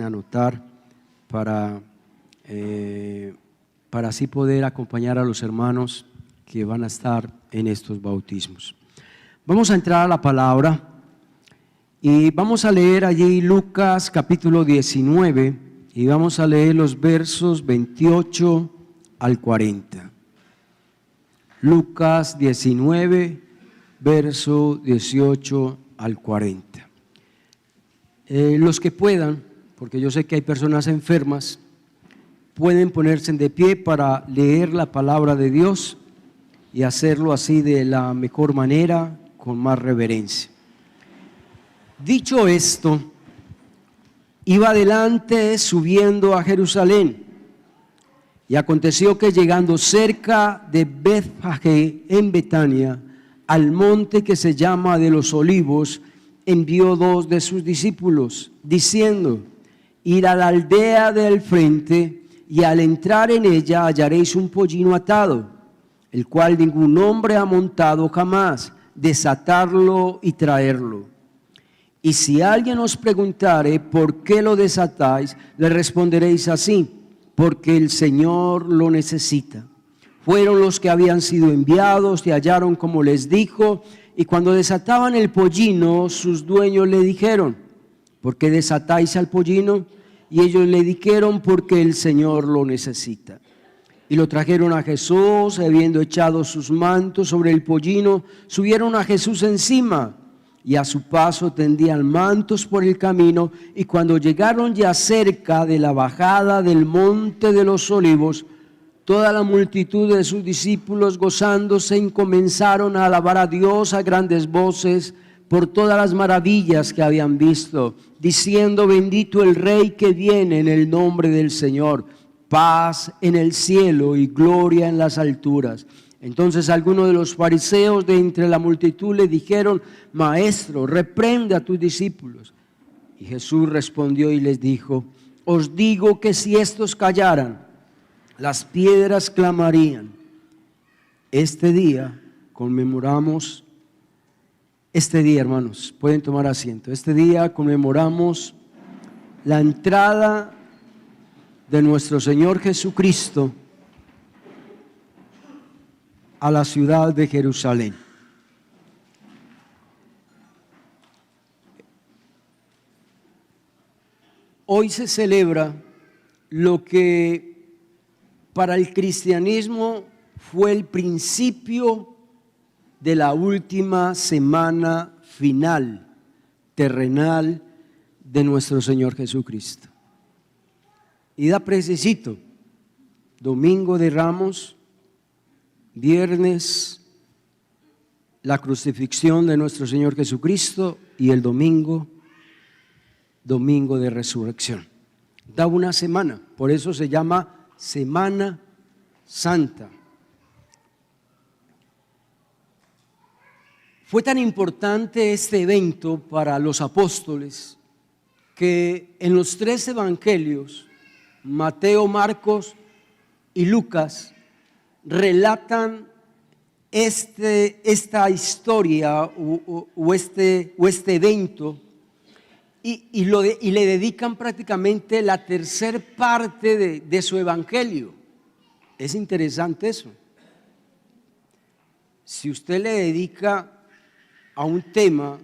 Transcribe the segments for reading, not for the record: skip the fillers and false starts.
anotar para así poder acompañar a los hermanos que van a estar en estos bautismos. Vamos a entrar a la palabra y vamos a leer allí Lucas capítulo 19 y vamos a leer los versos 28 al 40. Lucas 19, verso 18 al 40. Los que puedan, porque yo sé que hay personas enfermas, pueden ponerse de pie para leer la palabra de Dios y hacerlo así de la mejor manera, con más reverencia. Dicho esto, iba adelante subiendo a Jerusalén, y aconteció que llegando cerca de Betfagé en Betania, al monte que se llama de los Olivos, envió dos de sus discípulos, diciendo: id a la aldea del frente, y al entrar en ella hallaréis un pollino atado, el cual ningún hombre ha montado jamás, desatarlo y traerlo. Y si alguien os preguntare por qué lo desatáis, le responderéis así: porque el Señor lo necesita. Fueron los que habían sido enviados y hallaron como les dijo, y cuando desataban el pollino, sus dueños le dijeron: ¿por qué desatáis al pollino? Y ellos le dijeron: porque el Señor lo necesita. Y lo trajeron a Jesús, habiendo echado sus mantos sobre el pollino, subieron a Jesús encima, y a su paso tendían mantos por el camino, y cuando llegaron ya cerca de la bajada del monte de los Olivos, toda la multitud de sus discípulos, gozándose, comenzaron a alabar a Dios a grandes voces por todas las maravillas que habían visto, diciendo: bendito el Rey que viene en el nombre del Señor, paz en el cielo y gloria en las alturas. Entonces algunos de los fariseos de entre la multitud le dijeron: Maestro, reprende a tus discípulos. Y Jesús respondió y les dijo: os digo que si estos callaran, las piedras clamarían. Este día conmemoramos, hermanos, pueden tomar asiento. Este día conmemoramos la entrada de nuestro Señor Jesucristo a la ciudad de Jerusalén. Hoy se celebra lo que para el cristianismo fue el principio de la última semana final terrenal de nuestro Señor Jesucristo. Y da precisito: domingo de Ramos, viernes la crucifixión de nuestro Señor Jesucristo, y el domingo de resurrección. Da una semana, por eso se llama Semana Santa. Fue tan importante este evento para los apóstoles que en los tres evangelios, Mateo, Marcos y Lucas, relatan esta historia o este evento y le dedican prácticamente la tercera parte de su evangelio. Es interesante eso. Si usted le dedica a un tema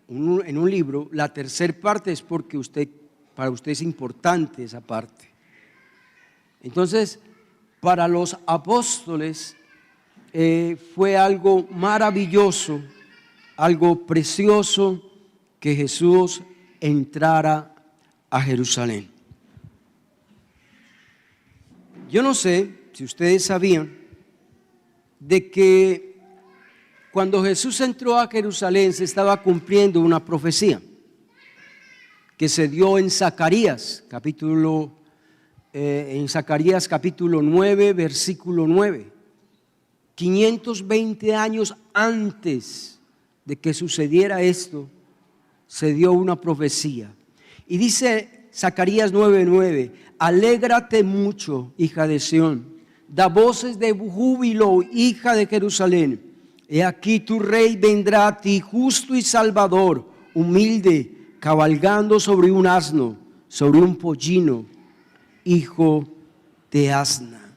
en un libro, la tercera parte es porque para usted es importante esa parte. Entonces, para los apóstoles fue algo maravilloso, algo precioso que Jesús entrara a Jerusalén. Yo no sé si ustedes sabían de que cuando Jesús entró a Jerusalén se estaba cumpliendo una profecía que se dio en Zacarías capítulo 9, versículo 9. 520 años antes de que sucediera esto, se dio una profecía. Y dice Zacarías 9:9: alégrate mucho, hija de Sión, da voces de júbilo, hija de Jerusalén. He aquí tu rey vendrá a ti, justo y salvador, humilde, cabalgando sobre un asno, sobre un pollino, hijo de asna.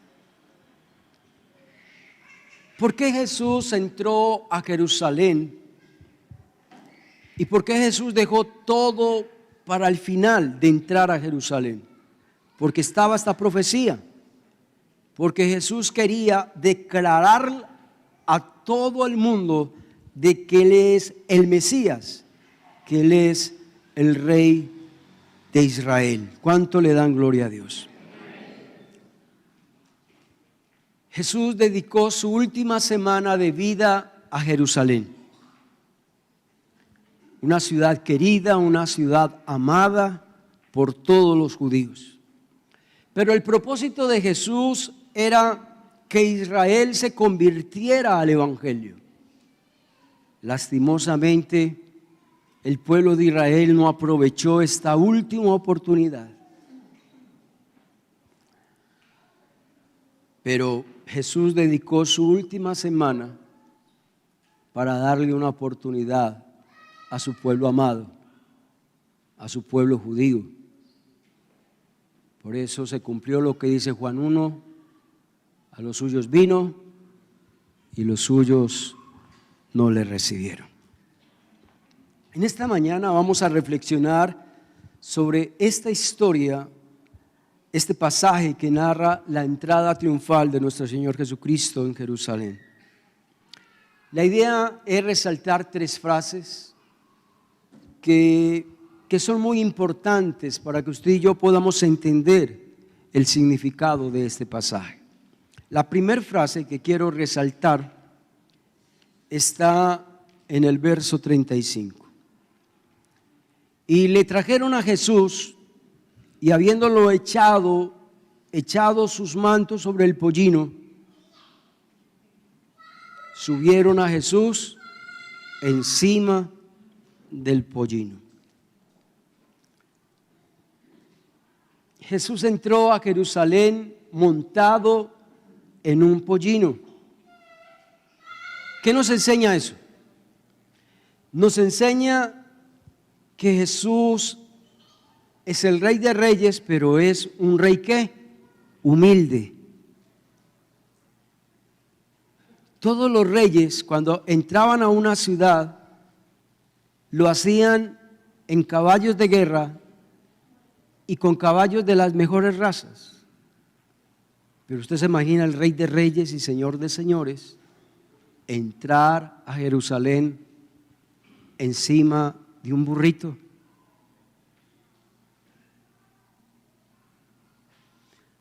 ¿Por qué Jesús entró a Jerusalén? ¿Y por qué Jesús dejó todo para el final de entrar a Jerusalén? Porque estaba esta profecía. Porque Jesús quería declarar a todo el mundo de que Él es el Mesías, que Él es el Rey de Israel. ¿Cuánto le dan gloria a Dios? Jesús dedicó su última semana de vida a Jerusalén. Una ciudad querida, una ciudad amada por todos los judíos. Pero el propósito de Jesús era que Israel se convirtiera al Evangelio. Lastimosamente, el pueblo de Israel no aprovechó esta última oportunidad. Pero Jesús dedicó su última semana para darle una oportunidad a su pueblo amado, a su pueblo judío. Por eso se cumplió lo que dice Juan 1, a los suyos vino y los suyos no le recibieron. En esta mañana vamos a reflexionar sobre esta historia, este pasaje que narra la entrada triunfal de nuestro Señor Jesucristo en Jerusalén. La idea es resaltar 3 frases que son muy importantes para que usted y yo podamos entender el significado de este pasaje. La primera frase que quiero resaltar está en el verso 35. Y le trajeron a Jesús, y habiéndolo echado sus mantos sobre el pollino, subieron a Jesús encima del pollino. Jesús entró a Jerusalén montado en un pollino. ¿Qué nos enseña eso? Nos enseña que Jesús es el Rey de Reyes, pero es un rey ¿qué? Humilde. Todos los reyes, cuando entraban a una ciudad, lo hacían en caballos de guerra y con caballos de las mejores razas. Pero usted se imagina el Rey de Reyes y Señor de Señores entrar a Jerusalén encima de un burrito.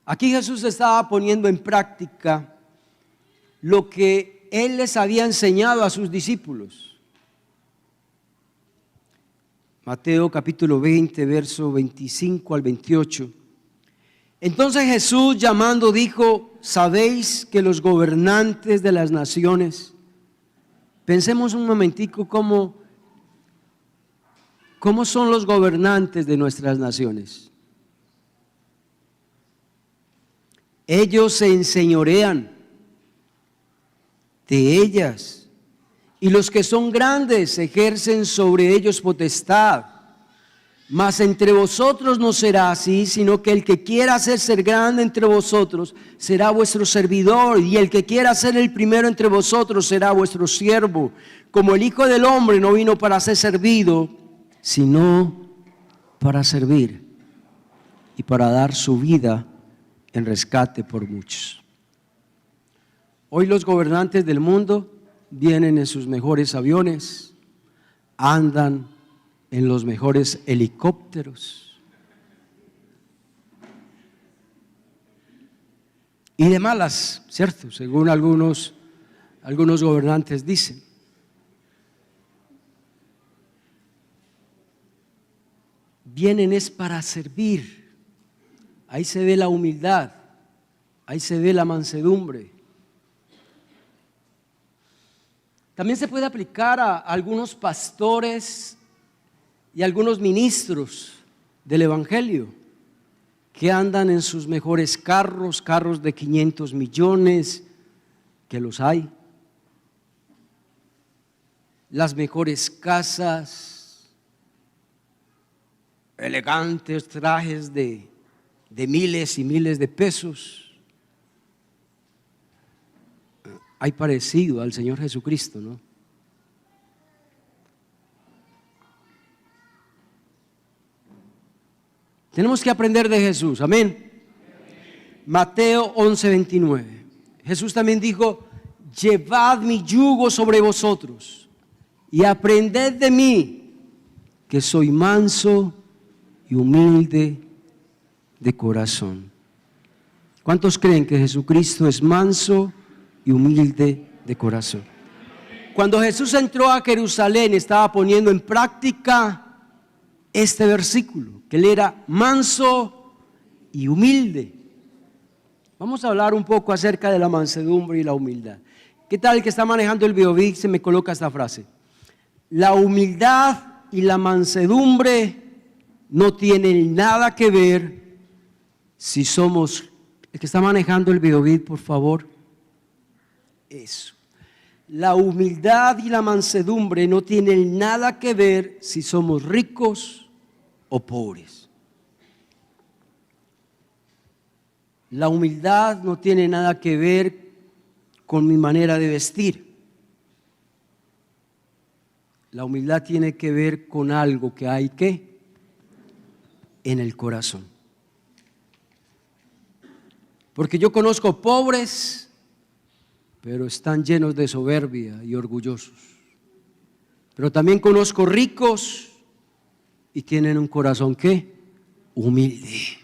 Aquí Jesús estaba poniendo en práctica lo que Él les había enseñado a sus discípulos. Mateo capítulo 20, verso 25 al 28. Entonces Jesús llamando dijo: ¿sabéis que los gobernantes de las naciones? Pensemos un momentico cómo son los gobernantes de nuestras naciones. Ellos se enseñorean de ellas, y los que son grandes ejercen sobre ellos potestad. Mas entre vosotros no será así, sino que el que quiera ser grande entre vosotros será vuestro servidor, y el que quiera ser el primero entre vosotros será vuestro siervo. Como el Hijo del Hombre no vino para ser servido, sino para servir y para dar su vida en rescate por muchos. Hoy los gobernantes del mundo vienen en sus mejores aviones, andan en los mejores helicópteros y de malas, ¿cierto? Según algunos gobernantes dicen. Vienen es para servir. Ahí se ve la humildad, ahí se ve la mansedumbre. También se puede aplicar a algunos pastores y algunos ministros del Evangelio que andan en sus mejores carros de 500 millones, que los hay, las mejores casas, elegantes trajes de miles y miles de pesos. Hay parecido al Señor Jesucristo, ¿no? Tenemos que aprender de Jesús, amén. Mateo 11:29. Jesús también dijo: llevad mi yugo sobre vosotros y aprended de mí, que soy manso y humilde de corazón. ¿Cuántos creen que Jesucristo es manso y humilde de corazón? Cuando Jesús entró a Jerusalén, estaba poniendo en práctica este versículo, que él era manso y humilde. Vamos a hablar un poco acerca de la mansedumbre y la humildad. ¿Qué tal el que está manejando el BioVic se me coloca esta frase? La humildad y la mansedumbre no tienen nada que ver si somos... El que está manejando el BioVic, por favor. Eso. La humildad y la mansedumbre no tienen nada que ver si somos ricos o pobres. La humildad no tiene nada que ver con mi manera de vestir. La humildad tiene que ver con algo que hay que en el corazón. Porque yo conozco pobres, pero están llenos de soberbia y orgullosos. Pero también conozco ricos y tienen un corazón ¿qué? Humilde.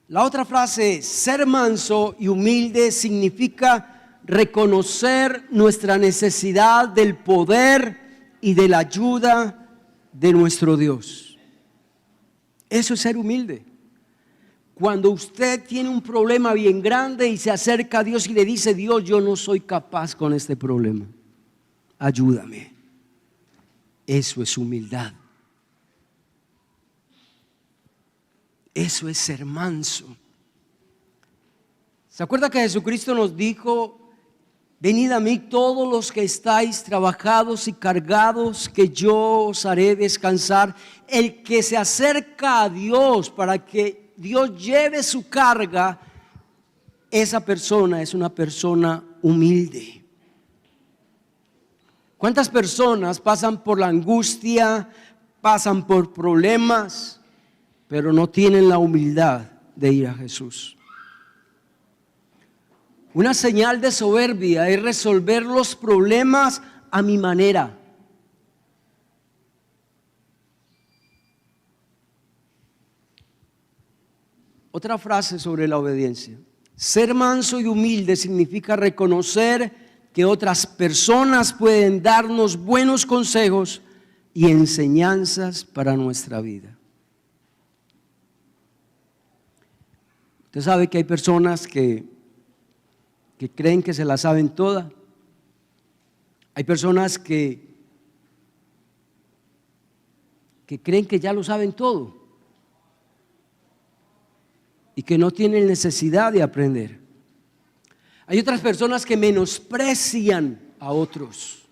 La otra frase, ser manso y humilde, significa reconocer nuestra necesidad del poder y de la ayuda de nuestro Dios. Eso es ser humilde. Cuando usted tiene un problema bien grande y se acerca a Dios y le dice: Dios, yo no soy capaz con este problema, ayúdame. Eso es humildad. Eso es ser manso. ¿Se acuerda que Jesucristo nos dijo: venid a mí todos los que estáis trabajados y cargados, que yo os haré descansar? El que se acerca a Dios para que Dios lleve su carga, esa persona es una persona humilde. ¿Cuántas personas pasan por la angustia, pasan por problemas, pero no tienen la humildad de ir a Jesús? Una señal de soberbia es resolver los problemas a mi manera. Otra frase sobre la obediencia. Ser manso y humilde significa reconocer que otras personas pueden darnos buenos consejos y enseñanzas para nuestra vida. Usted sabe que hay personas que creen que se la saben toda. Hay personas que creen que ya lo saben todo y que no tienen necesidad de aprender. Hay otras personas que menosprecian a otros.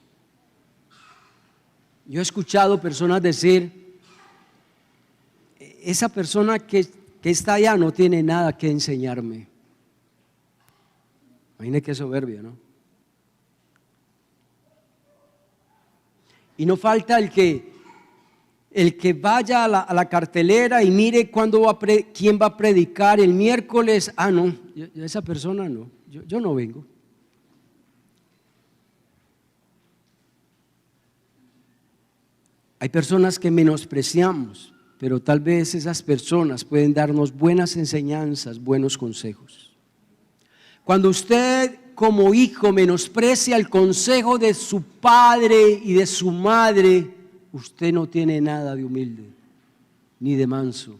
Yo he escuchado personas decir: esa persona que está allá no tiene nada que enseñarme. Imagínate qué soberbia, ¿no? Y no falta el que vaya a la cartelera y mire quién va a predicar el miércoles. Ah, no, esa persona no, yo no vengo. Hay personas que menospreciamos, pero tal vez esas personas pueden darnos buenas enseñanzas, buenos consejos. Cuando usted como hijo menosprecia el consejo de su padre y de su madre, usted no tiene nada de humilde ni de manso.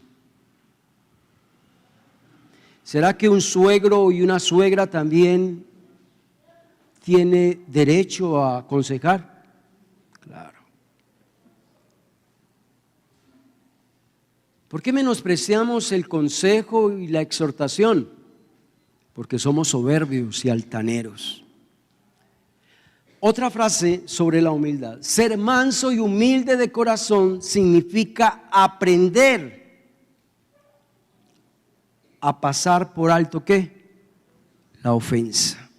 ¿Será que un suegro y una suegra también tiene derecho a aconsejar? Claro. ¿Por qué menospreciamos el consejo y la exhortación? Porque somos soberbios y altaneros. Otra frase sobre la humildad. Ser manso y humilde de corazón significa aprender a pasar por alto ¿qué? La ofensa.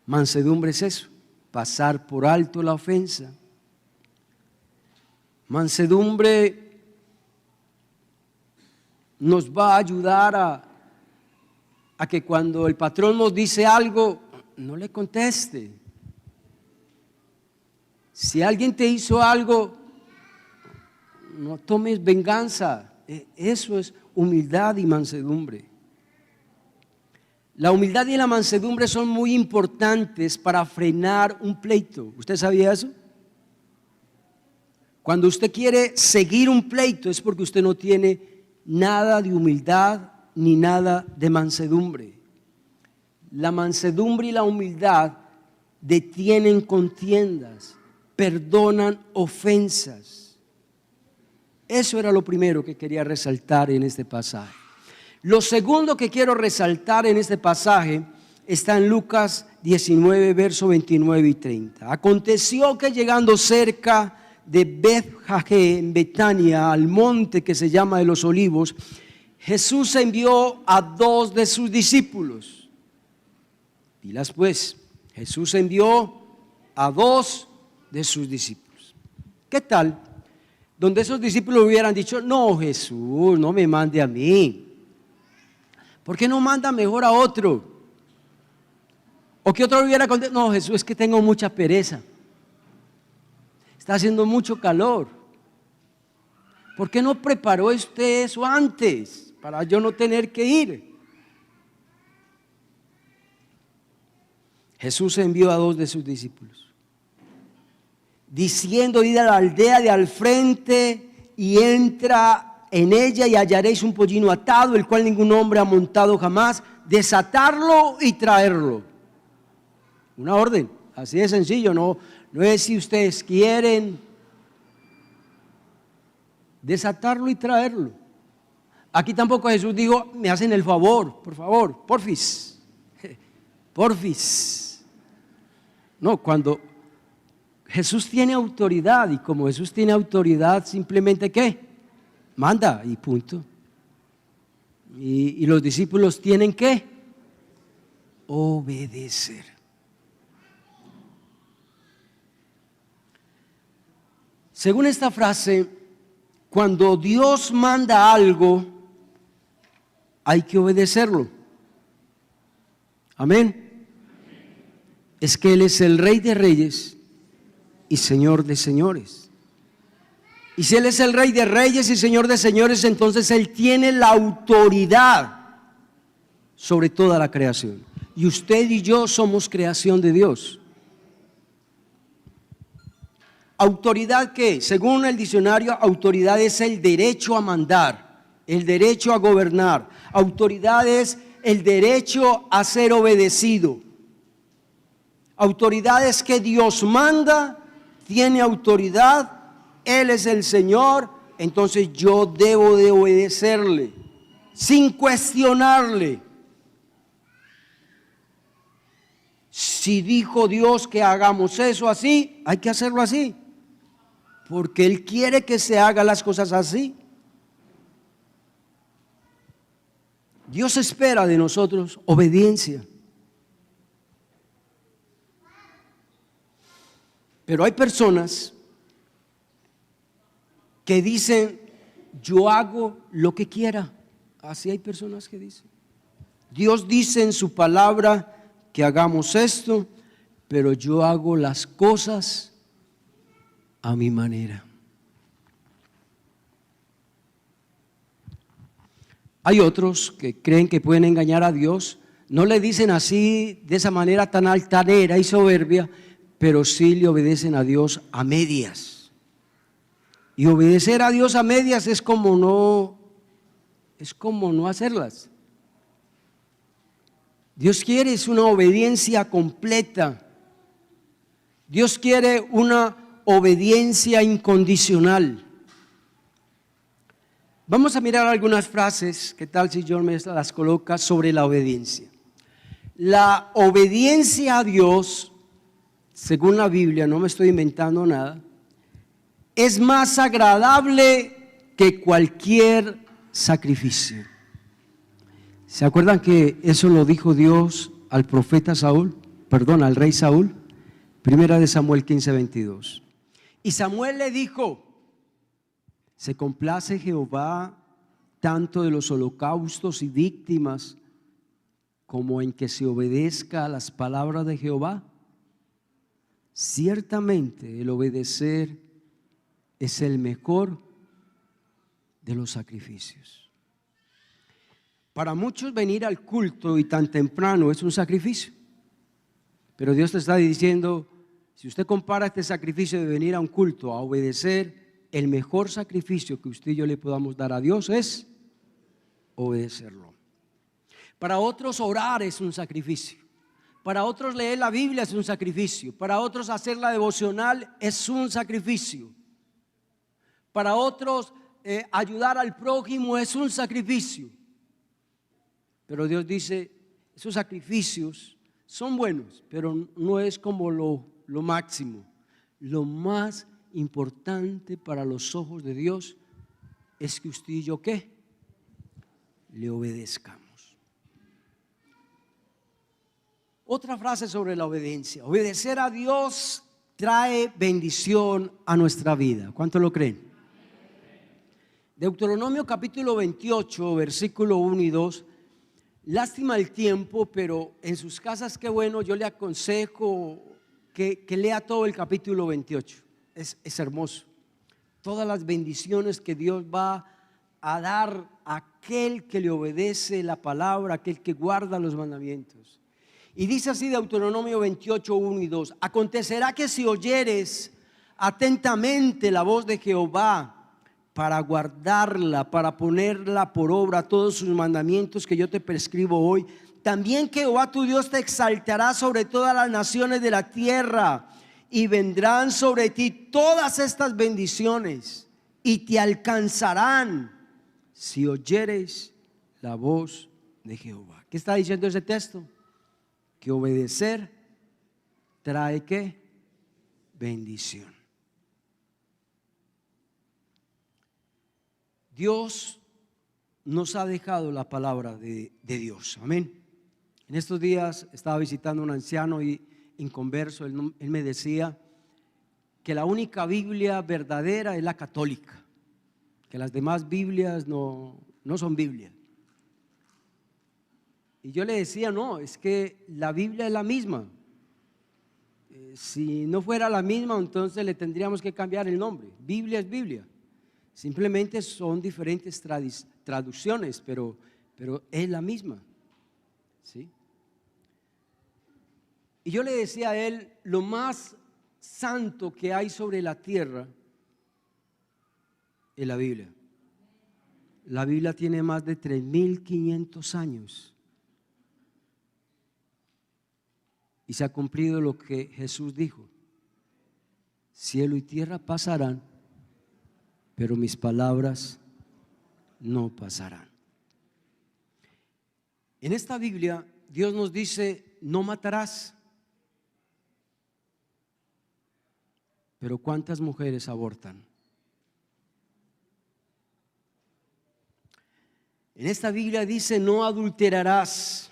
Mansedumbre es eso, pasar por alto la ofensa. Mansedumbre nos va a ayudar a que cuando el patrón nos dice algo, no le conteste. Si alguien te hizo algo, no tomes venganza. Eso es humildad y mansedumbre. La humildad y la mansedumbre son muy importantes para frenar un pleito. ¿Usted sabía eso? Cuando usted quiere seguir un pleito es porque usted no tiene nada de humildad ni nada de mansedumbre. La mansedumbre y la humildad detienen contiendas, perdonan ofensas. Eso era lo primero que quería resaltar en este pasaje. Lo segundo que quiero resaltar en este pasaje está en Lucas 19, versos 29 y 30. Aconteció que llegando cerca de Bethfagé, en Betania, al monte que se llama de los Olivos, Jesús envió a 2 de sus discípulos. Pilas pues, Jesús envió a 2 de sus discípulos. ¿Qué tal? Donde esos discípulos hubieran dicho, no Jesús, no me mande a mí. ¿Por qué no manda mejor a otro? O que otro hubiera contestado, no Jesús, es que tengo mucha pereza. Está haciendo mucho calor. ¿Por qué no preparó usted eso antes para yo no tener que ir? Jesús envió a 2 de sus discípulos, diciendo, id a la aldea de al frente y entra en ella y hallaréis un pollino atado, el cual ningún hombre ha montado jamás, desatarlo y traerlo. Una orden, así de sencillo, no es si ustedes quieren desatarlo y traerlo. Aquí tampoco Jesús dijo, me hacen el favor, por favor, porfis. No, cuando Jesús tiene autoridad, y como Jesús tiene autoridad, simplemente ¿qué? Manda y punto. Y los discípulos tienen que obedecer. Según esta frase, cuando Dios manda algo, hay que obedecerlo. Amén. Es que Él es el Rey de Reyes y Señor de Señores. Y si Él es el Rey de Reyes y Señor de Señores, entonces Él tiene la autoridad sobre toda la creación. Y usted y yo somos creación de Dios. ¿Autoridad qué? Según el diccionario, autoridad es el derecho a mandar, el derecho a gobernar. Autoridad es el derecho a ser obedecido. Autoridad es que Dios manda, tiene autoridad. Él es el Señor, entonces yo debo de obedecerle, sin cuestionarle. Si dijo Dios que hagamos eso así, hay que hacerlo así, porque Él quiere que se hagan las cosas así. Dios espera de nosotros obediencia. Pero hay personas que dicen, yo hago lo que quiera. Así hay personas que dicen. Dios dice en su palabra que hagamos esto, pero yo hago las cosas a mi manera. Hay otros que creen que pueden engañar a Dios. No le dicen así, de esa manera tan altanera y soberbia, pero sí le obedecen a Dios a medias. Y obedecer a Dios a medias es como no hacerlas. Dios quiere es una obediencia completa. Dios quiere una obediencia incondicional. Vamos a mirar algunas frases, ¿qué tal si John me las coloca sobre la obediencia? La obediencia a Dios, según la Biblia, no me estoy inventando nada, es más agradable que cualquier sacrificio. ¿Se acuerdan que eso lo dijo Dios al profeta Saúl? Perdón, al rey Saúl. Primera de Samuel 15:22. Y Samuel le dijo: ¿se complace Jehová tanto de los holocaustos y víctimas como en que se obedezca a las palabras de Jehová? Ciertamente el obedecer es el mejor de los sacrificios. Para muchos venir al culto y tan temprano es un sacrificio, pero Dios te está diciendo, si usted compara este sacrificio de venir a un culto a obedecer, el mejor sacrificio que usted y yo le podamos dar a Dios es obedecerlo. Para otros orar es un sacrificio, para otros leer la Biblia es un sacrificio, para otros hacer la devocional es un sacrificio, para otros ayudar al prójimo es un sacrificio. Pero Dios dice, esos sacrificios son buenos, pero no es como lo máximo. Lo más importante para los ojos de Dios es que usted y yo, ¿qué? Le obedezcamos. Otra frase sobre la obediencia: obedecer a Dios trae bendición a nuestra vida. ¿Cuánto lo creen? Deuteronomio capítulo 28, versículo 1 y 2. Lástima el tiempo, pero en sus casas, qué bueno, yo le aconsejo que lea todo el capítulo 28. Es hermoso. Todas las bendiciones que Dios va a dar a aquel que le obedece la palabra, aquel que guarda los mandamientos. Y dice así Deuteronomio 28, 1 y 2. Acontecerá que si oyeres atentamente la voz de Jehová, para guardarla, para ponerla por obra, todos sus mandamientos que yo te prescribo hoy, también Jehová tu Dios te exaltará sobre todas las naciones de la tierra, y vendrán sobre ti todas estas bendiciones, y te alcanzarán si oyeres la voz de Jehová. ¿Qué está diciendo ese texto? Que obedecer trae ¿qué? Bendición. Dios nos ha dejado la palabra de Dios, amén. En estos días estaba visitando a un anciano y inconverso. Él me decía que la única Biblia verdadera es la católica, que las demás Biblias no son Biblia. Y yo le decía, no, es que la Biblia es la misma. Si no fuera la misma, entonces le tendríamos que cambiar el nombre. Biblia es Biblia. Simplemente son diferentes traducciones, pero es la misma, ¿sí? Y yo le decía a él, lo más santo que hay sobre la tierra es la Biblia. La Biblia tiene más de 3.500 años y se ha cumplido lo que Jesús dijo: cielo y tierra pasarán, pero mis palabras no pasarán. En esta Biblia Dios nos dice: no matarás. Pero ¿cuántas mujeres abortan? En esta Biblia dice: no adulterarás.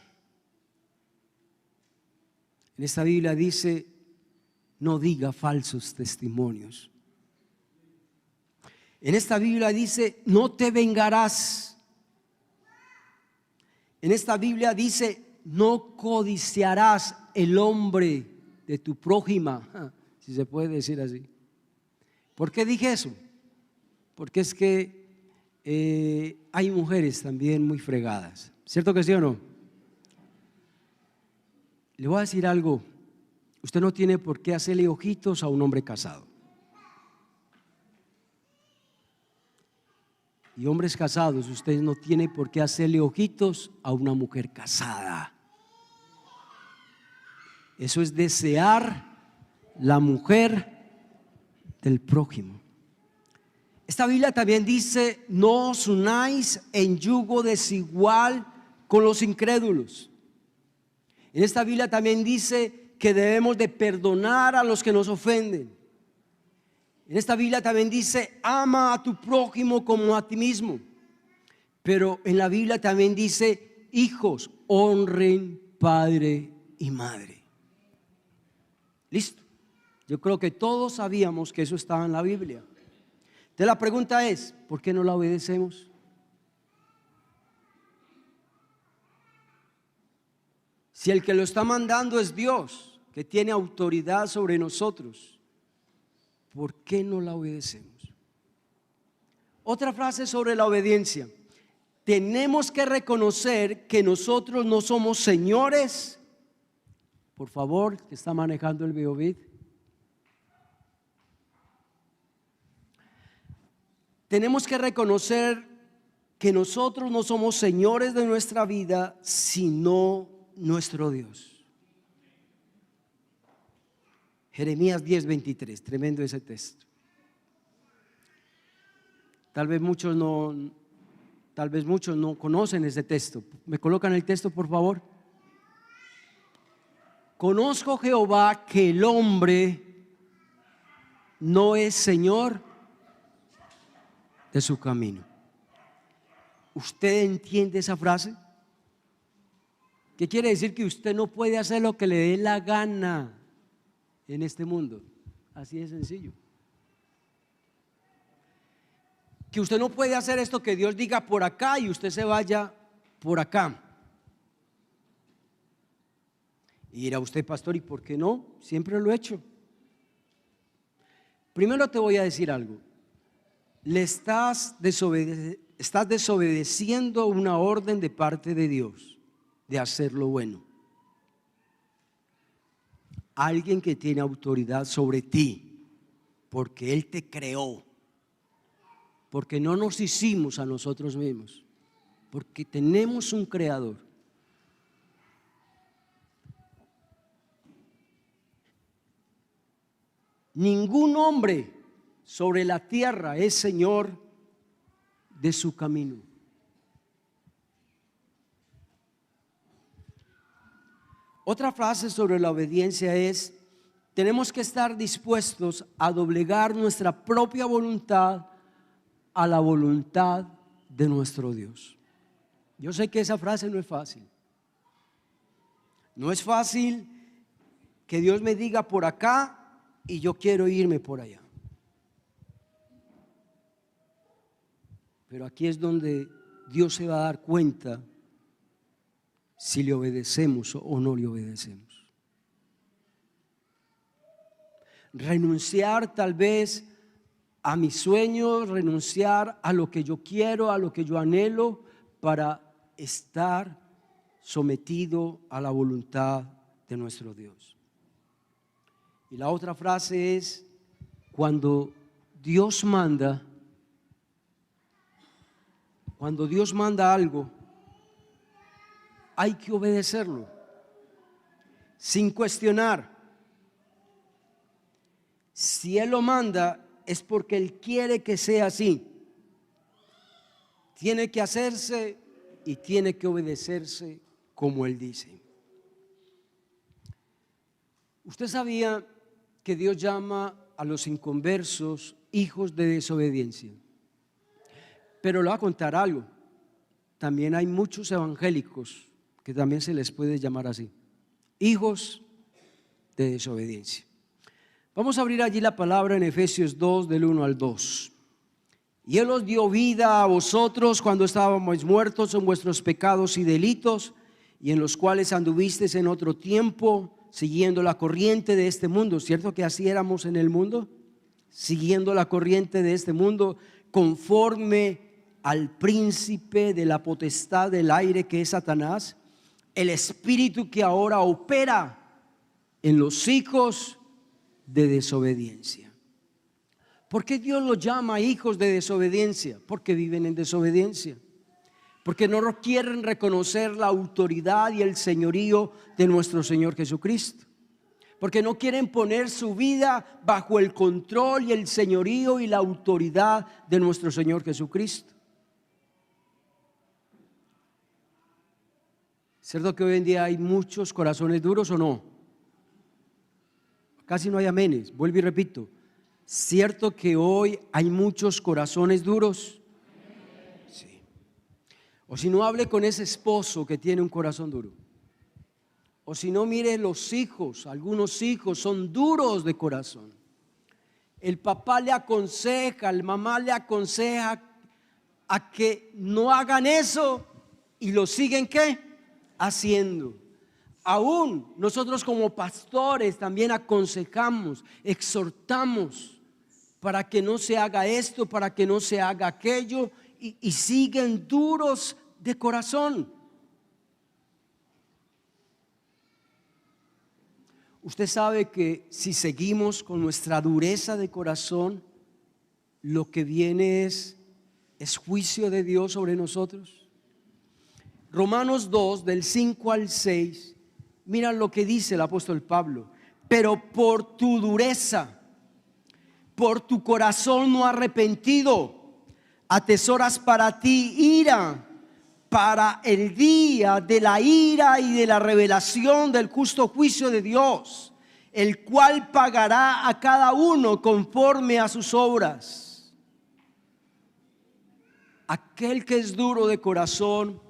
En esta Biblia dice: no diga falsos testimonios. En esta Biblia dice: no te vengarás. En esta Biblia dice: no codiciarás el hombre de tu prójima, si se puede decir así. ¿Por qué dije eso? Porque es que hay mujeres también muy fregadas, ¿cierto que sí o no? Le voy a decir algo: usted no tiene por qué hacerle ojitos a un hombre casado. Y hombres casados, usted no tiene por qué hacerle ojitos a una mujer casada. Eso es desear la mujer del prójimo. Esta Biblia también dice: no os unáis en yugo desigual con los incrédulos. En esta Biblia también dice que debemos de perdonar a los que nos ofenden. En esta Biblia también dice, ama a tu prójimo como a ti mismo. Pero en la Biblia también dice, hijos, honren padre y madre. Listo. Yo creo que todos sabíamos que eso estaba en la Biblia. Entonces la pregunta es, ¿por qué no la obedecemos? Si el que lo está mandando es Dios, que tiene autoridad sobre nosotros, ¿por qué no la obedecemos? Otra frase sobre la obediencia. Tenemos que reconocer que nosotros no somos señores. Por favor, que está manejando el Beovid. Tenemos que reconocer que nosotros no somos señores de nuestra vida, sino nuestro Dios. Jeremías 10:23, tremendo ese texto. Tal vez muchos no conocen ese texto. ¿Me colocan el texto, por favor? Conozco, Jehová, que el hombre no es señor de su camino. ¿Usted entiende esa frase? ¿Qué quiere decir? Que usted no puede hacer lo que le dé la gana en este mundo. Así de sencillo. Que usted no puede hacer esto que Dios diga por acá y usted se vaya por acá. Y dirá usted, pastor, ¿y por qué no? Siempre lo he hecho. Primero te voy a decir algo. Estás desobedeciendo una orden de parte de Dios de hacer lo bueno. Alguien que tiene autoridad sobre ti, porque Él te creó, porque no nos hicimos a nosotros mismos, porque tenemos un creador. Ningún hombre sobre la tierra es señor de su camino. Otra frase sobre la obediencia es: tenemos que estar dispuestos a doblegar nuestra propia voluntad a la voluntad de nuestro Dios. Yo sé que esa frase no es fácil. No es fácil que Dios me diga por acá y yo quiero irme por allá. Pero aquí es donde Dios se va a dar cuenta si le obedecemos o no le obedecemos. Renunciar tal vez a mis sueños, renunciar a lo que yo quiero, a lo que yo anhelo, para estar sometido a la voluntad de nuestro Dios. Y la otra frase es: cuando Dios manda algo, hay que obedecerlo sin cuestionar. Si Él lo manda, es porque Él quiere que sea así. Tiene que hacerse y tiene que obedecerse como Él dice. ¿Usted sabía que Dios llama a los inconversos hijos de desobediencia? Pero le voy a contar algo. También hay muchos evangélicos que también se les puede llamar así: hijos de desobediencia. Vamos a abrir allí la palabra en Efesios 2, del 1 al 2. Y Él os dio vida a vosotros cuando estábamos muertos en vuestros pecados y delitos, y en los cuales anduvisteis en otro tiempo, siguiendo la corriente de este mundo. ¿Cierto que así éramos en el mundo? Siguiendo la corriente de este mundo, conforme al príncipe de la potestad del aire, que es Satanás, el espíritu que ahora opera en los hijos de desobediencia. ¿Por qué Dios los llama hijos de desobediencia? Porque viven en desobediencia, porque no quieren reconocer la autoridad y el señorío de nuestro Señor Jesucristo, porque no quieren poner su vida bajo el control y el señorío y la autoridad de nuestro Señor Jesucristo. ¿Cierto que hoy en día hay muchos corazones duros o no? Casi no hay amenes. Vuelvo y repito. ¿Cierto que hoy hay muchos corazones duros? Sí. O si no, hable con ese esposo que tiene un corazón duro. O si no, mire los hijos. Algunos hijos son duros de corazón. El papá le aconseja, la mamá le aconseja a que no hagan eso y lo siguen ¿qué? Haciendo. Aún nosotros como pastores también aconsejamos, exhortamos para que no se haga esto, para que no se haga aquello y siguen duros de corazón. Usted sabe que si seguimos con nuestra dureza de corazón, lo que viene es juicio de Dios sobre nosotros. Romanos 2, del 5 al 6, mira lo que dice el apóstol Pablo. Pero por tu dureza, por tu corazón no arrepentido, atesoras para ti ira, para el día de la ira y de la revelación del justo juicio de Dios, el cual pagará a cada uno conforme a sus obras. Aquel que es duro de corazón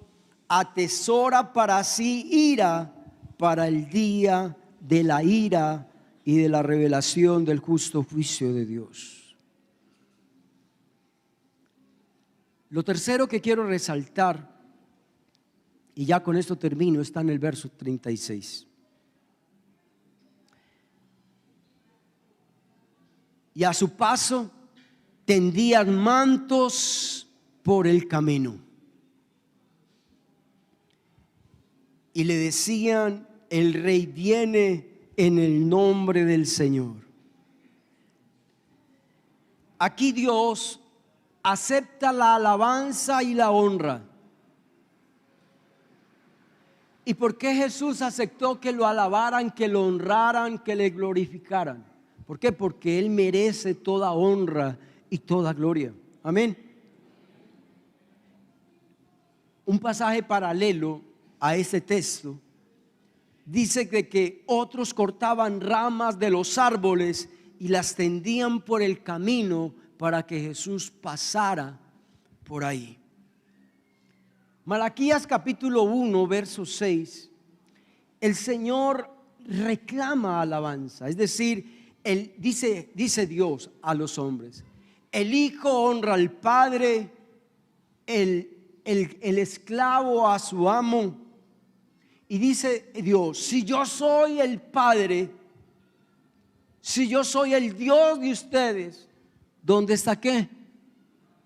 atesora para sí ira para el día de la ira y de la revelación del justo juicio de Dios. Lo tercero que quiero resaltar, y ya con esto termino, está en el verso 36. Y a su paso tendían mantos por el camino. Y le decían: el rey viene en el nombre del Señor. Aquí Dios acepta la alabanza y la honra. ¿Y por qué Jesús aceptó que lo alabaran, que lo honraran, que le glorificaran? ¿Por qué? Porque Él merece toda honra y toda gloria. Amén. Un pasaje paralelo a ese texto dice que otros cortaban ramas de los árboles y las tendían por el camino para que Jesús pasara por ahí. Malaquías capítulo 1, verso 6, el Señor reclama alabanza, es decir, dice Dios a los hombres: el hijo honra al padre, el esclavo a su amo. Y dice Dios: si yo soy el padre, si yo soy el Dios de ustedes, ¿dónde está qué?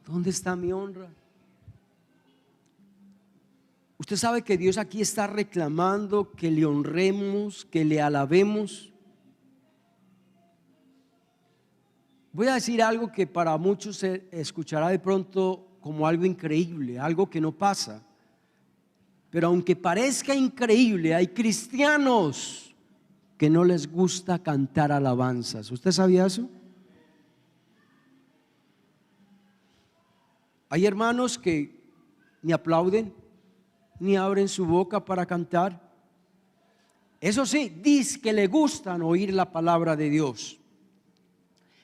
¿Dónde está mi honra? Usted sabe que Dios aquí está reclamando que le honremos, que le alabemos. Voy a decir algo que para muchos se escuchará de pronto como algo increíble, algo que no pasa. Pero aunque parezca increíble, hay cristianos que no les gusta cantar alabanzas. ¿Usted sabía eso? Hay hermanos que ni aplauden, ni abren su boca para cantar. Eso sí, dice que le gustan oír la palabra de Dios,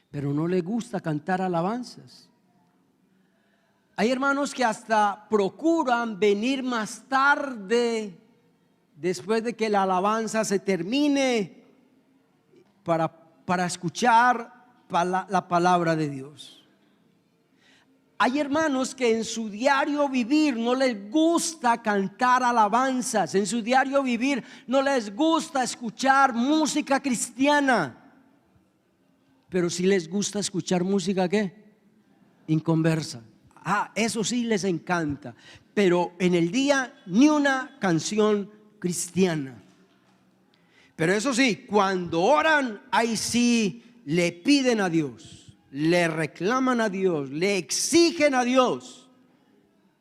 pero no le gusta cantar alabanzas. Hay hermanos que hasta procuran venir más tarde, después de que la alabanza se termine, para escuchar la palabra de Dios. Hay hermanos que en su diario vivir no les gusta cantar alabanzas, en su diario vivir no les gusta escuchar música cristiana, pero sí les gusta escuchar música ¿qué? Inconversa. Eso sí les encanta, pero en el día ni una canción cristiana. Pero eso sí, cuando oran, ahí sí le piden a Dios, le reclaman a Dios, le exigen a Dios,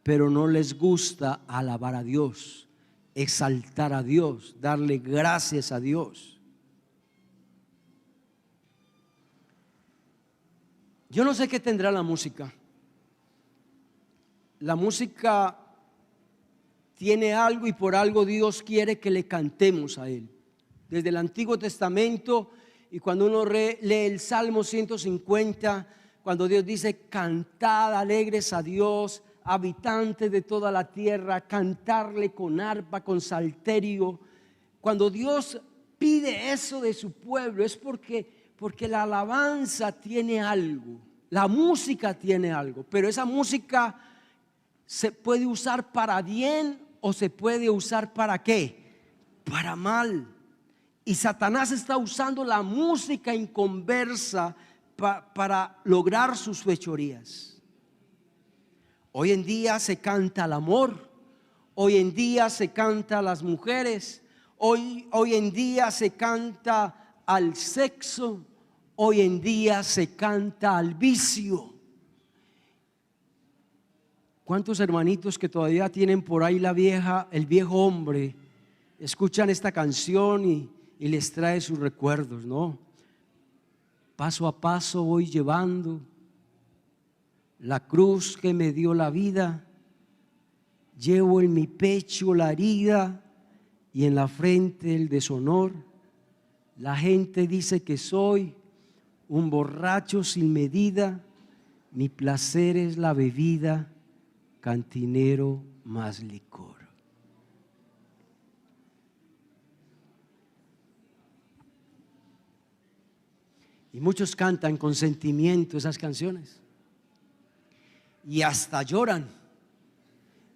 pero no les gusta alabar a Dios, exaltar a Dios, darle gracias a Dios. Yo no sé qué tendrá la música. La música tiene algo y por algo Dios quiere que le cantemos a Él. Desde el Antiguo Testamento, y cuando uno lee el Salmo 150, cuando Dios dice: cantad alegres a Dios, habitantes de toda la tierra, cantarle con arpa, con salterio. Cuando Dios pide eso de su pueblo es porque la alabanza tiene algo, la música tiene algo, pero esa música se puede usar para bien o se puede usar para ¿qué? Para mal. Y Satanás está usando la música inconversa para lograr sus fechorías. Hoy en día se canta el amor, hoy en día se canta a las mujeres, hoy en día se canta al sexo, hoy en día se canta al vicio. ¿Cuántos hermanitos que todavía tienen por ahí el viejo hombre, escuchan esta canción y les trae sus recuerdos, ¿no? Paso a paso voy llevando la cruz que me dio la vida, llevo en mi pecho la herida y en la frente el deshonor. La gente dice que soy un borracho sin medida, mi placer es la bebida, cantinero más licor. Y muchos cantan con sentimiento esas canciones y hasta lloran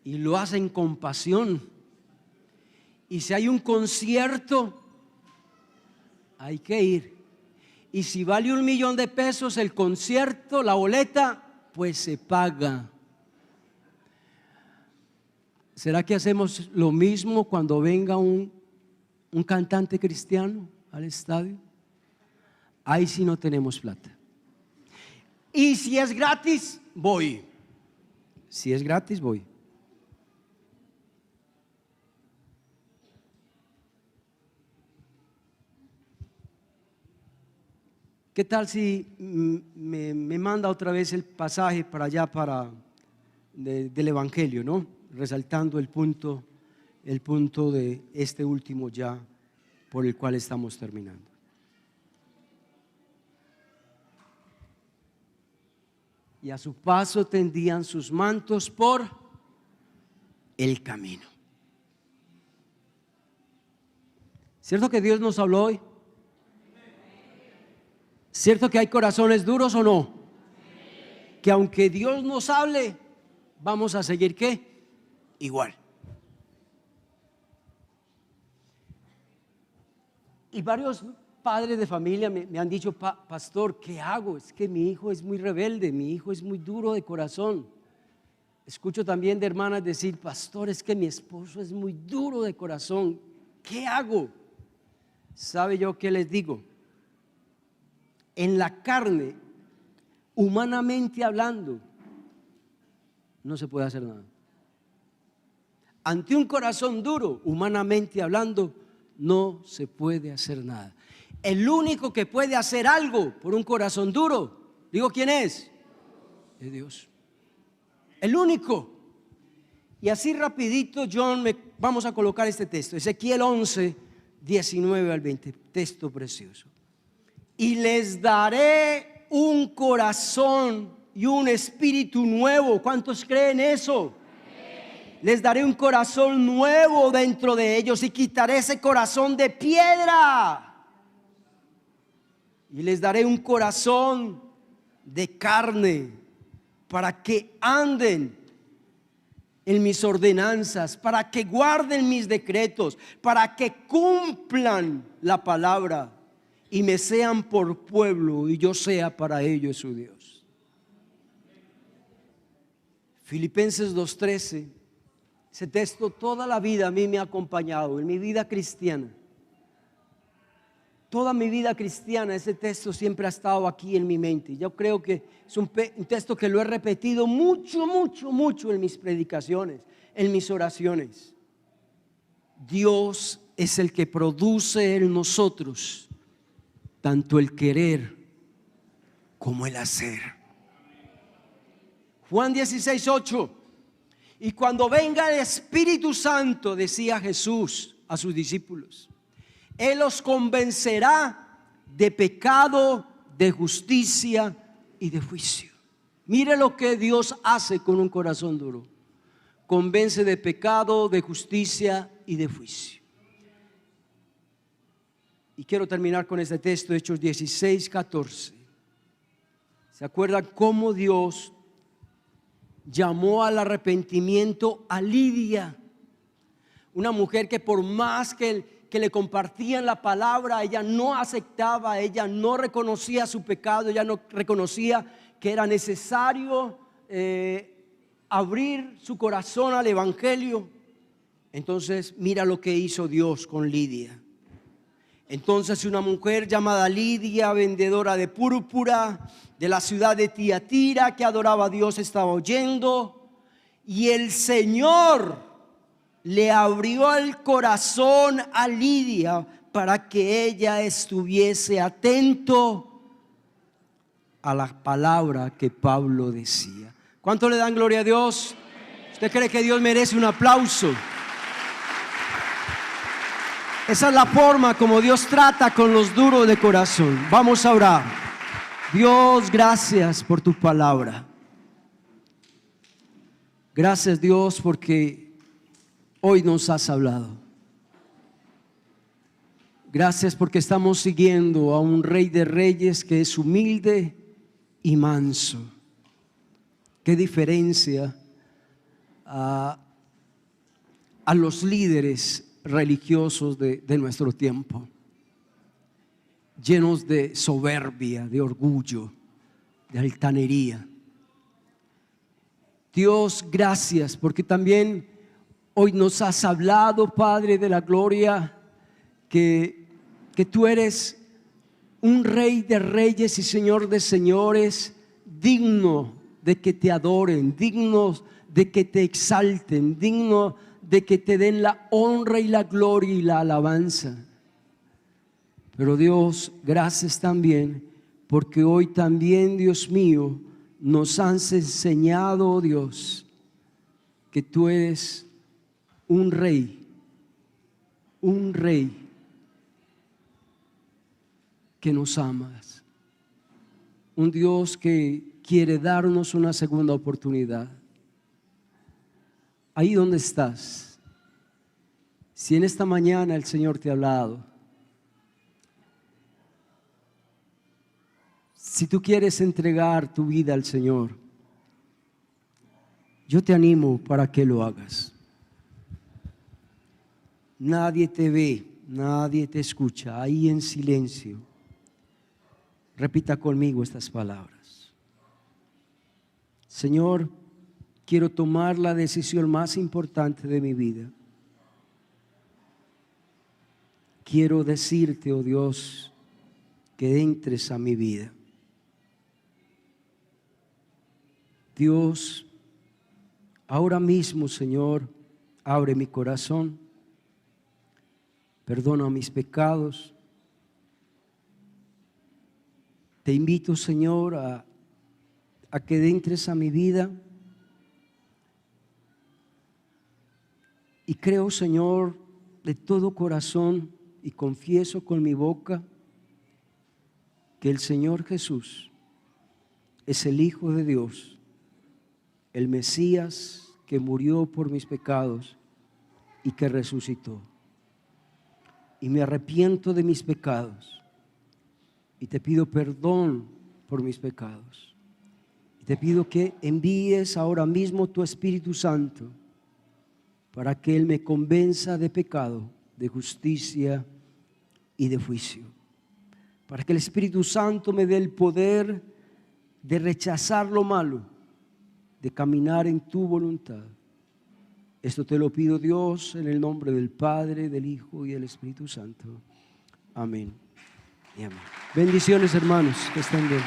y lo hacen con pasión. Y si hay un concierto, hay que ir. Y si vale $1,000,000 el concierto, la boleta, pues se paga. ¿Será que hacemos lo mismo cuando venga un cantante cristiano al estadio? Ahí sí no tenemos plata. Y si es gratis, voy. Si es gratis, voy. ¿Qué tal si me manda otra vez el pasaje para allá del Evangelio, ¿no? Resaltando el punto de este último ya por el cual estamos terminando. Y a su paso tendían sus mantos por el camino. ¿Cierto que Dios nos habló hoy? ¿Cierto que hay corazones duros o no? Que aunque Dios nos hable, vamos a seguir ¿qué? Igual. Y varios padres de familia me han dicho: pastor, ¿qué hago? Es que mi hijo es muy rebelde, mi hijo es muy duro de corazón. Escucho también de hermanas decir: pastor, es que mi esposo es muy duro de corazón, ¿qué hago? ¿Sabe yo qué les digo? En la carne, humanamente hablando, no se puede hacer nada. Ante un corazón duro, humanamente hablando, no se puede hacer nada. El único que puede hacer algo por un corazón duro, digo, ¿quién es? Es Dios. El único. Y así rapidito, John, vamos a colocar este texto, Ezequiel 11, 19 al 20, texto precioso. Y les daré un corazón y un espíritu nuevo. ¿Cuántos creen eso? Les daré un corazón nuevo dentro de ellos y quitaré ese corazón de piedra. Y les daré un corazón de carne para que anden en mis ordenanzas, para que guarden mis decretos, para que cumplan la palabra y me sean por pueblo y yo sea para ellos su Dios. Filipenses 2:13. Ese texto toda la vida a mí me ha acompañado en mi vida cristiana. Toda mi vida cristiana ese texto siempre ha estado aquí en mi mente. Yo creo que es un texto que lo he repetido mucho en mis predicaciones, en mis oraciones. Dios es el que produce en nosotros tanto el querer como el hacer. Juan 16:8. Y cuando venga el Espíritu Santo, decía Jesús a sus discípulos, Él los convencerá de pecado, de justicia y de juicio. Mire lo que Dios hace con un corazón duro. Convence de pecado, de justicia y de juicio. Y quiero terminar con este texto, Hechos 16:14. ¿Se acuerdan cómo Dios llamó al arrepentimiento a Lidia? Una mujer que por más que le compartían la palabra, ella no aceptaba, ella no reconocía su pecado, ella no reconocía que era necesario abrir su corazón al evangelio. Entonces mira lo que hizo Dios con Lidia. Entonces una mujer llamada Lidia, vendedora de púrpura de la ciudad de Tiatira, que adoraba a Dios, estaba oyendo, y el Señor le abrió el corazón a Lidia para que ella estuviese atento a la palabra que Pablo decía. ¿Cuánto le dan gloria a Dios? ¿Usted cree que Dios merece un aplauso? Esa es la forma como Dios trata con los duros de corazón. Vamos a orar. Dios, gracias por tu palabra. Gracias, Dios, porque hoy nos has hablado. Gracias porque estamos siguiendo a un Rey de Reyes que es humilde y manso. Qué diferencia a los líderes religiosos de nuestro tiempo, llenos de soberbia, de orgullo, de altanería. Dios, gracias porque también hoy nos has hablado, Padre de la gloria, que tú eres un Rey de reyes y Señor de señores, digno de que te adoren, digno de que te exalten, digno de que te den la honra y la gloria y la alabanza. Pero Dios, gracias también, porque hoy también, Dios mío, nos has enseñado, oh Dios, que tú eres un rey que nos amas, un Dios que quiere darnos una segunda oportunidad. Ahí donde estás, si en esta mañana el Señor te ha hablado, si tú quieres entregar tu vida al Señor, yo te animo para que lo hagas. Nadie te ve, nadie te escucha, ahí en silencio. Repita conmigo estas palabras. Señor, quiero tomar la decisión más importante de mi vida. Quiero decirte, oh Dios, que entres a mi vida. Dios, ahora mismo, Señor, abre mi corazón, perdona mis pecados. Te invito, Señor, a que entres a mi vida. Y creo, Señor, de todo corazón y confieso con mi boca que el Señor Jesús es el Hijo de Dios, el Mesías que murió por mis pecados y que resucitó. Y me arrepiento de mis pecados y te pido perdón por mis pecados. Y te pido que envíes ahora mismo tu Espíritu Santo para que Él me convenza de pecado, de justicia y de juicio. Para que el Espíritu Santo me dé el poder de rechazar lo malo, de caminar en tu voluntad. Esto te lo pido, Dios, en el nombre del Padre, del Hijo y del Espíritu Santo. Amén y amén. Bendiciones, hermanos, que estén bien.